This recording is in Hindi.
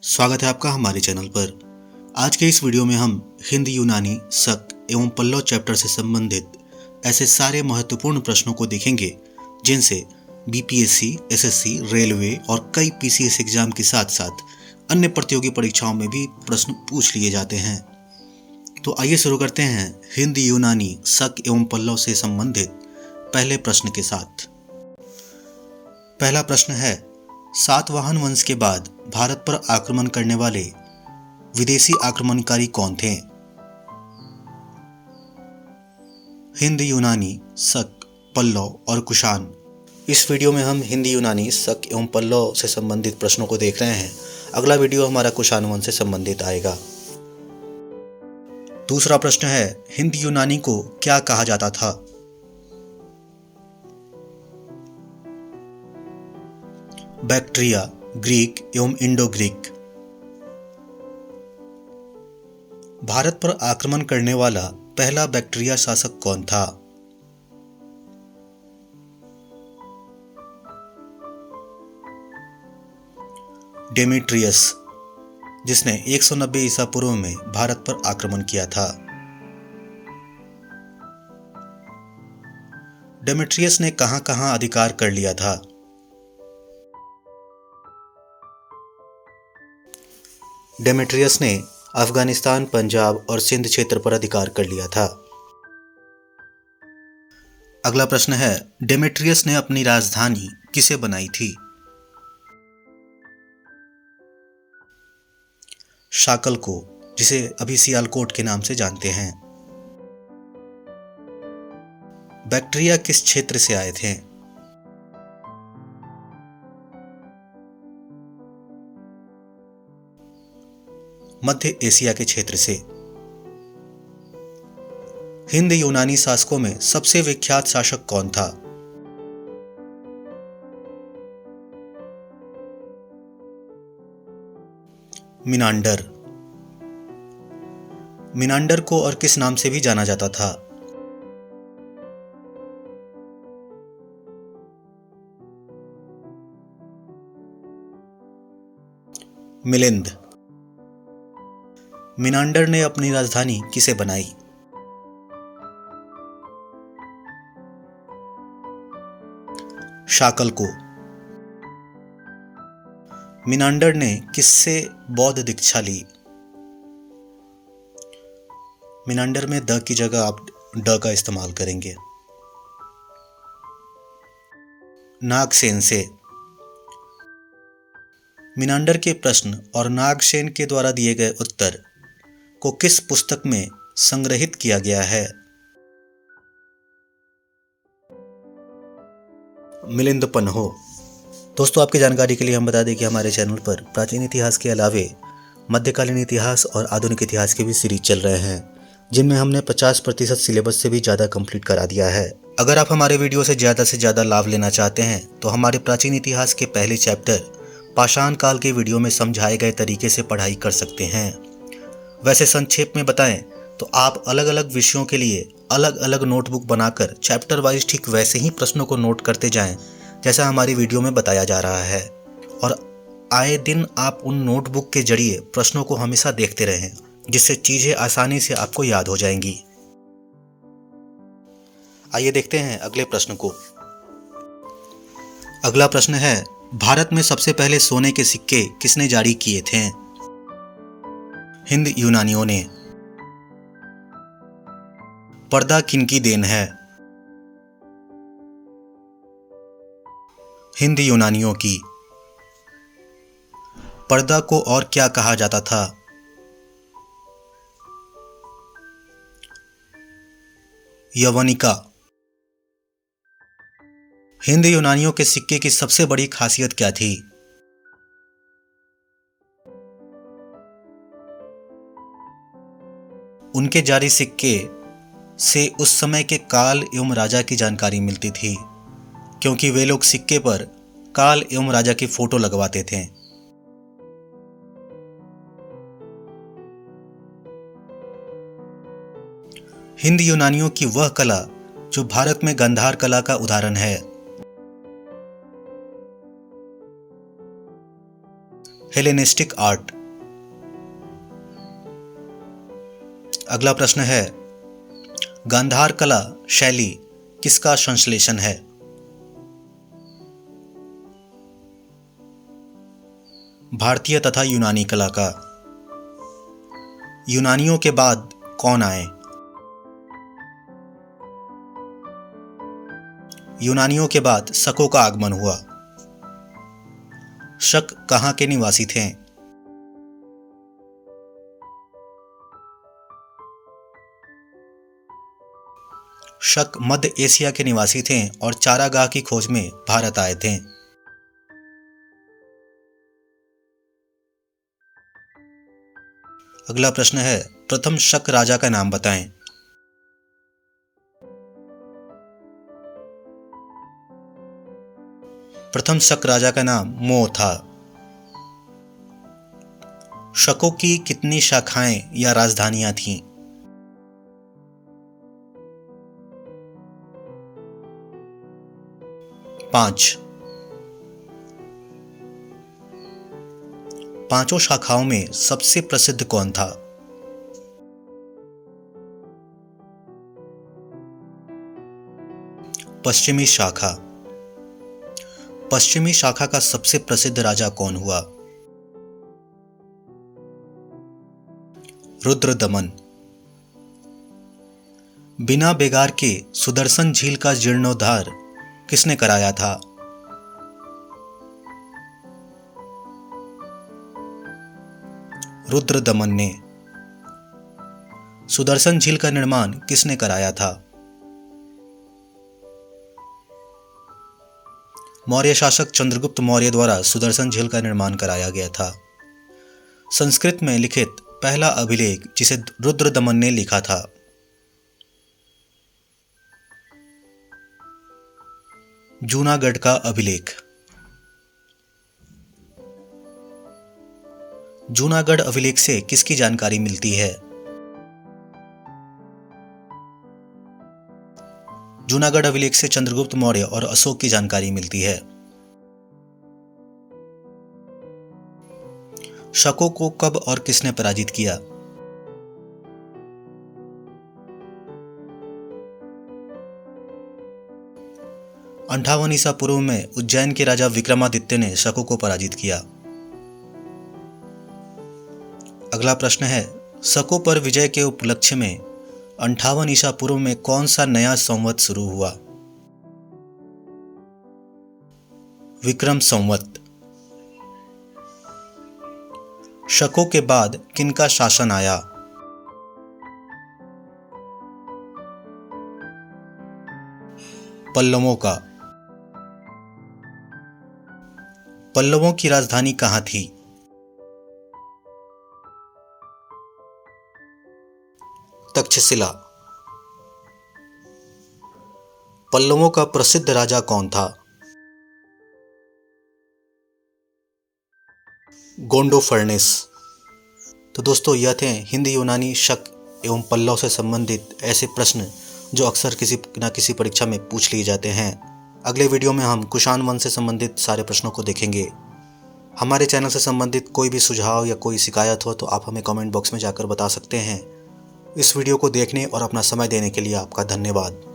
स्वागत है आपका हमारे चैनल पर। आज के इस वीडियो में हम हिंद यूनानी शक एवं पल्लव चैप्टर से संबंधित ऐसे सारे महत्वपूर्ण प्रश्नों को देखेंगे जिनसे बीपीएससी, एसएससी, रेलवे और कई पीसीएस एग्जाम के साथ साथ अन्य प्रतियोगी परीक्षाओं में भी प्रश्न पूछ लिए जाते हैं। तो आइए शुरू करते हैं हिंद यूनानी शक एवं पल्लव से संबंधित पहले प्रश्न के साथ। पहला प्रश्न है, सातवाहन वंश के बाद भारत पर आक्रमण करने वाले विदेशी आक्रमणकारी कौन थे? हिंद यूनानी शक, पल्लव और कुषाण। इस वीडियो में हम हिंद यूनानी शक एवं पल्लव से संबंधित प्रश्नों को देख रहे हैं। अगला वीडियो हमारा कुषाण वंश से संबंधित आएगा। दूसरा प्रश्न है, हिंद यूनानी को क्या कहा जाता था? बैक्ट्रिया, ग्रीक एवं इंडो ग्रीक। भारत पर आक्रमण करने वाला पहला बैक्ट्रिया शासक कौन था? डेमेट्रियस, जिसने 190 ईसा पूर्व में भारत पर आक्रमण किया था। डेमेट्रियस ने कहां-कहां अधिकार कर लिया था? डेमेट्रियस ने अफगानिस्तान, पंजाब और सिंध क्षेत्र पर अधिकार कर लिया था। अगला प्रश्न है, डेमेट्रियस ने अपनी राजधानी किसे बनाई थी? शाकल को, जिसे अभी सियालकोट के नाम से जानते हैं। बैक्ट्रिया किस क्षेत्र से आए थे? मध्य एशिया के क्षेत्र से। हिंद यूनानी शासकों में सबसे विख्यात शासक कौन था? मिनांडर। मिनांडर को और किस नाम से भी जाना जाता था? मिलिंद। मिनांडर ने अपनी राजधानी किसे बनाई? शाकल को। मिनांडर ने किससे बौद्ध दीक्षा ली? मिनांडर में द की जगह आप ड का इस्तेमाल करेंगे। नागसेन से। मिनांडर के प्रश्न और नागसेन के द्वारा दिए गए उत्तर को किस पुस्तक में संग्रहित किया गया है? मिलिंद पन्हो। दोस्तों, आपकी जानकारी के लिए हम बता दें कि हमारे चैनल पर प्राचीन इतिहास के अलावे मध्यकालीन इतिहास और आधुनिक इतिहास के भी सीरीज चल रहे हैं, जिनमें हमने 50% सिलेबस से भी ज़्यादा कंप्लीट करा दिया है। अगर आप हमारे वीडियो से ज़्यादा लाभ लेना चाहते हैं तो हमारे प्राचीन इतिहास के पहले चैप्टर पाषाण काल के वीडियो में समझाए गए तरीके से पढ़ाई कर सकते हैं। वैसे संक्षेप में बताएं तो आप अलग अलग विषयों के लिए अलग अलग नोटबुक बनाकर चैप्टर वाइज ठीक वैसे ही प्रश्नों को नोट करते जाएं जैसा हमारी वीडियो में बताया जा रहा है, और आए दिन आप उन नोटबुक के जरिए प्रश्नों को हमेशा देखते रहें, जिससे चीज़ें आसानी से आपको याद हो जाएंगी। आइए देखते हैं अगले प्रश्न को। अगला प्रश्न है, भारत में सबसे पहले सोने के सिक्के किसने जारी किए थे? हिंद यूनानियों ने। पर्दा किनकी देन है? हिंद यूनानियों की। पर्दा को और क्या कहा जाता था? यवनिका। हिंद यूनानियों के सिक्के की सबसे बड़ी खासियत क्या थी? उनके जारी सिक्के से उस समय के काल एवं राजा की जानकारी मिलती थी, क्योंकि वे लोग सिक्के पर काल एवं राजा की फोटो लगवाते थे। हिंद यूनानियों की वह कला जो भारत में गांधार कला का उदाहरण है। Hellenistic art. अगला प्रश्न है, गांधार कला शैली किसका संश्लेषण है? भारतीय तथा यूनानी कला का। यूनानियों के बाद कौन आए? यूनानियों के बाद शकों का आगमन हुआ। शक कहाँ के निवासी थे? शक मध्य एशिया के निवासी थे और चारागाह की खोज में भारत आए थे। अगला प्रश्न है, प्रथम शक राजा का नाम बताएं। प्रथम शक राजा का नाम मो था। शकों की कितनी शाखाएं या राजधानियां थीं? 5। पांचों शाखाओं में सबसे प्रसिद्ध कौन था? पश्चिमी शाखा। पश्चिमी शाखा का सबसे प्रसिद्ध राजा कौन हुआ? रुद्रदमन। बिना बेगार के सुदर्शन झील का जीर्णोद्धार किसने कराया था? रुद्रदमन ने। सुदर्शन झील का निर्माण किसने कराया था? मौर्य शासक चंद्रगुप्त मौर्य द्वारा सुदर्शन झील का निर्माण कराया गया था। संस्कृत में लिखित पहला अभिलेख जिसे रुद्रदमन ने लिखा था। जूनागढ़ का अभिलेख। जूनागढ़ अभिलेख से किसकी जानकारी मिलती है? जूनागढ़ अभिलेख से चंद्रगुप्त मौर्य और अशोक की जानकारी मिलती है। शकों को कब और किसने पराजित किया? अंठावन ईसा पूर्व में उज्जैन के राजा विक्रमादित्य ने शकों को पराजित किया। अगला प्रश्न है, शकों पर विजय के उपलक्ष्य में 58 ईसा पूर्व में कौन सा नया संवत शुरू हुआ? विक्रम संवत। शकों के बाद किनका शासन आया? पल्लवों का। पल्लवों की राजधानी कहाँ थी? तक्षशिला। पल्लवों का प्रसिद्ध राजा कौन था? गोंडोफर्नेस। तो दोस्तों, यह थे हिंदी यूनानी शक एवं पल्लव से संबंधित ऐसे प्रश्न जो अक्सर किसी न किसी परीक्षा में पूछ लिए जाते हैं। अगले वीडियो में हम कुषाण वंश से संबंधित सारे प्रश्नों को देखेंगे। हमारे चैनल से संबंधित कोई भी सुझाव या कोई शिकायत हो तो आप हमें कमेंट बॉक्स में जाकर बता सकते हैं। इस वीडियो को देखने और अपना समय देने के लिए आपका धन्यवाद।